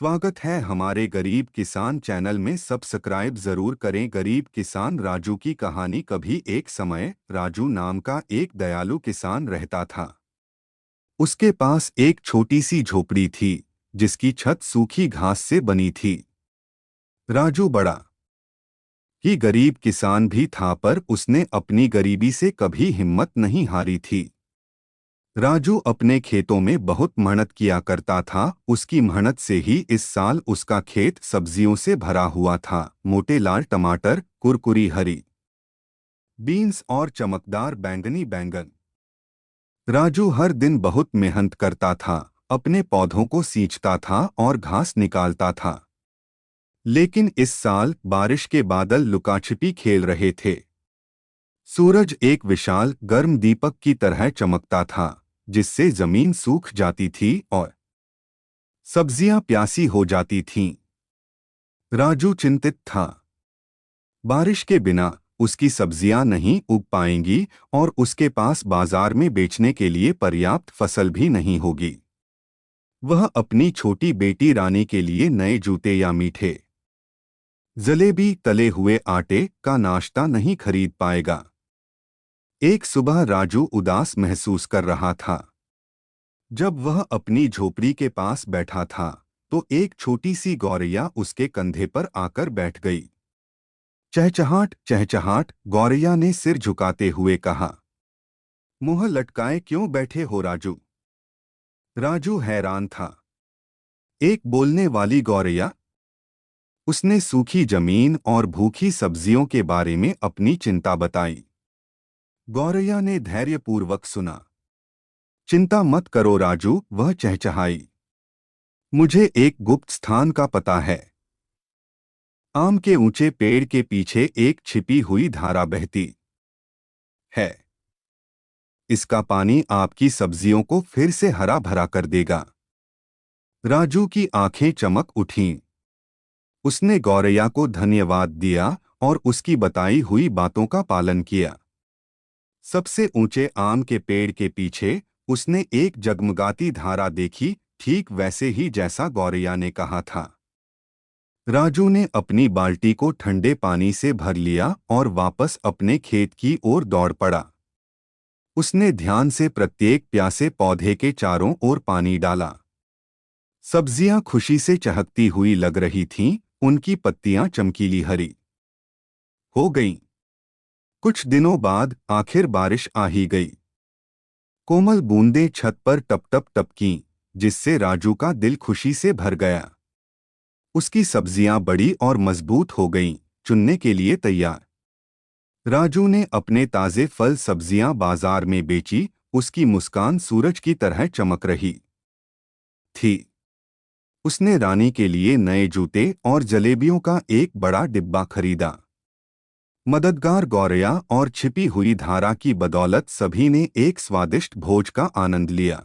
स्वागत है हमारे गरीब किसान चैनल में। सब्सक्राइब जरूर करें। गरीब किसान राजू की कहानी। कभी एक समय राजू नाम का एक दयालु किसान रहता था। उसके पास एक छोटी सी झोपड़ी थी जिसकी छत सूखी घास से बनी थी। राजू बड़ा ही गरीब किसान भी था, पर उसने अपनी गरीबी से कभी हिम्मत नहीं हारी थी। राजू अपने खेतों में बहुत मेहनत किया करता था। उसकी मेहनत से ही इस साल उसका खेत सब्जियों से भरा हुआ था। मोटे लाल टमाटर, कुरकुरी हरी बीन्स और चमकदार बैंगनी बैंगन। राजू हर दिन बहुत मेहनत करता था, अपने पौधों को सींचता था और घास निकालता था। लेकिन इस साल बारिश के बादल लुकाछिपी खेल रहे थे। सूरज एक विशाल गर्म दीपक की तरह चमकता था, जिससे जमीन सूख जाती थी और सब्जियां प्यासी हो जाती थीं। राजू चिंतित था। बारिश के बिना उसकी सब्जियां नहीं उग पाएंगी और उसके पास बाजार में बेचने के लिए पर्याप्त फसल भी नहीं होगी। वह अपनी छोटी बेटी रानी के लिए नए जूते या मीठे जलेबी, तले हुए आटे का नाश्ता नहीं खरीद पाएगा। एक सुबह राजू उदास महसूस कर रहा था। जब वह अपनी झोपड़ी के पास बैठा था तो एक छोटी सी गौरैया उसके कंधे पर आकर बैठ गई। चहचहाट चहचहाट, गौरैया ने सिर झुकाते हुए कहा। मुंह लटकाए क्यों बैठे हो राजू? राजू हैरान था। एक बोलने वाली गौरैया? उसने सूखी जमीन और भूखी सब्जियों के बारे में अपनी चिंता बताई। गौरैया ने धैर्यपूर्वक सुना। चिंता मत करो राजू, वह चहचहाई। मुझे एक गुप्त स्थान का पता है। आम के ऊंचे पेड़ के पीछे एक छिपी हुई धारा बहती है। इसका पानी आपकी सब्जियों को फिर से हरा भरा कर देगा। राजू की आंखें चमक उठीं। उसने गौरैया को धन्यवाद दिया और उसकी बताई हुई बातों का पालन किया। सबसे ऊंचे आम के पेड़ के पीछे उसने एक जगमगाती धारा देखी, ठीक वैसे ही जैसा गौरैया ने कहा था। राजू ने अपनी बाल्टी को ठंडे पानी से भर लिया और वापस अपने खेत की ओर दौड़ पड़ा। उसने ध्यान से प्रत्येक प्यासे पौधे के चारों ओर पानी डाला। सब्जियां खुशी से चहकती हुई लग रही थीं, उनकी पत्तियां चमकीली हरी हो गईं। कुछ दिनों बाद आखिर बारिश आ ही गई। कोमल बूंदें छत पर टप टप टपकीं, जिससे राजू का दिल खुशी से भर गया। उसकी सब्जियां बड़ी और मजबूत हो गईं, चुनने के लिए तैयार। राजू ने अपने ताजे फल सब्जियां बाजार में बेची। उसकी मुस्कान सूरज की तरह चमक रही थी। उसने रानी के लिए नए जूते और जलेबियों का एक बड़ा डिब्बा खरीदा। मददगार गौरैया और छिपी हुई धारा की बदौलत सभी ने एक स्वादिष्ट भोज का आनंद लिया।